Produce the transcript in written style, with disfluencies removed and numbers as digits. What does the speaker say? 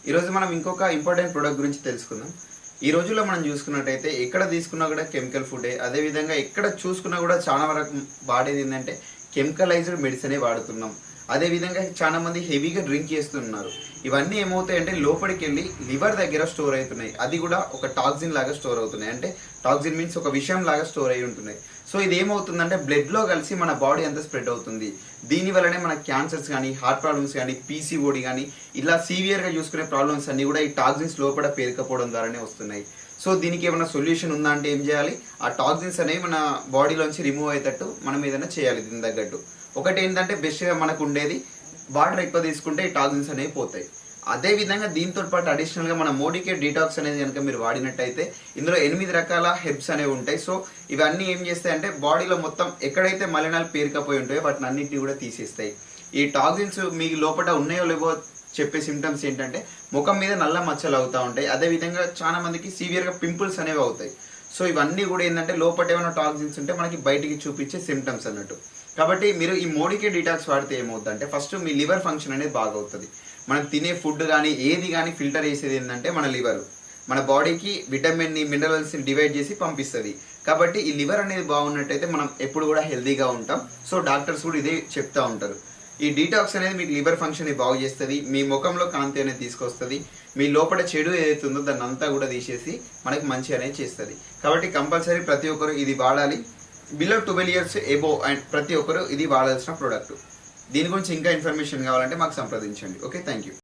ఈరోజు మనం ఇంకొక ఇంపార్టెంట్ ప్రోడక్ట్ గురించి తెలుసుకుందాం. ఈ రోజుల్లో మనం చూసుకున్నట్టయితే ఎక్కడ తీసుకున్నా కూడా కెమికల్ ఫుడే. అదేవిధంగా ఎక్కడ చూసుకున్నా కూడా చాలా వరకు వాడేది ఏంటంటే కెమికలైజ్డ్ మెడిసినే వాడుతున్నాం. అదేవిధంగా చాలా మంది హెవీగా డ్రింక్ చేస్తున్నారు. ఇవన్నీ ఏమవుతాయంటే లోపలికి వెళ్ళి లివర్ దగ్గర స్టోర్ అవుతున్నాయి. అది కూడా ఒక టాక్సిన్ లాగా స్టోర్ అవుతున్నాయి. అంటే టాక్సిన్ మీన్స్ ఒక విషయం లాగా స్టోర్ అయి ఉంటున్నాయి. సో ఇది ఏమవుతుందంటే బ్లడ్లో కలిసి మన బాడీ అంతా స్ప్రెడ్ అవుతుంది. దీని వల్లనే మన క్యాన్సర్స్ కానీ, హార్ట్ ప్రాబ్లమ్స్ కానీ, పీసీఓడి కానీ ఇలా సివియర్గా చూసుకునే ప్రాబ్లమ్స్ అన్ని కూడా ఈ టాక్సిన్స్ లోపల పేరుకపోవడం ద్వారానే వస్తున్నాయి. సో దీనికి ఏమైనా సొల్యూషన్ ఉందా అంటే ఏం చేయాలి? ఆ టాక్సిన్స్ అనేవి మన బాడీలోంచి రిమూవ్ అయ్యేటట్టు మనం ఏదైనా చేయాలి. దీని తగ్గట్టు ఒకటి ఏంటంటే బెస్ట్గా మనకు ఉండేది వాటర్ ఎక్కువ తీసుకుంటే ఈ టాక్సిన్స్ అనేవి పోతాయి. అదేవిధంగా దీంతో పాటు అడిషనల్గా మన మోడికే డీటాక్స్ అనేది కనుక మీరు వాడినట్టయితే ఇందులో 8 రకాల హెర్బ్స్ అనేవి ఉంటాయి. సో ఇవన్నీ ఏం చేస్తాయంటే బాడీలో మొత్తం ఎక్కడైతే మలినాలు పేరుకపోయి ఉంటాయో వాటిని అన్నింటినీ కూడా తీసేస్తాయి. ఈ టాక్సిన్స్ మీ లోపల ఉన్నాయో లేవో చెప్పే సిమ్టమ్స్ ఏంటంటే ముఖం మీద నల్ల మచ్చలు అవుతూ ఉంటాయి. అదేవిధంగా చాలా మందికి సివియర్గా పింపుల్స్ అనేవి అవుతాయి. సో ఇవన్నీ కూడా ఏంటంటే లోపల ఏమైనా టాక్సిన్స్ ఉంటే మనకి బయటికి చూపించే సిమ్టమ్స్ అన్నట్టు. కాబట్టి మీరు ఈ మోడికే డీటాక్స్ వాడితే ఏమవుతుందంటే ఫస్ట్ మీ లివర్ ఫంక్షన్ అనేది బాగా అవుతుంది. మనం తినే ఫుడ్ కానీ ఏది కానీ ఫిల్టర్ చేసేది ఏంటంటే మన లివర్. మన బాడీకి విటమిన్ని మినరల్స్ని డివైడ్ చేసి పంపిస్తుంది. కాబట్టి ఈ లివర్ అనేది బాగున్నట్టయితే మనం ఎప్పుడు కూడా హెల్తీగా ఉంటాం. సో డాక్టర్స్ కూడా ఇదే చెప్తూ ఉంటారు. ఈ డీటాక్స్ అనేది మీకు లివర్ ఫంక్షన్ని బాగు చేస్తుంది. మీ ముఖంలో కాంతి అనేది తీసుకొస్తుంది. మీ లోపల చెడు ఏదైతే ఉందో దాన్ని అంతా కూడా తీసేసి మనకి మంచి అనేది చేస్తుంది. కాబట్టి కంపల్సరీ ప్రతి ఒక్కరు ఇది వాడాలి. బిలో 12 years ఎబో అండ్ ప్రతి ఒక్కరు ఇది వాడాల్సిన ప్రోడక్ట్. దీని గురించి ఇంకా ఇన్ఫర్మేషన్ కావాలంటే మాకు సంప్రదించండి. Okay, thank you.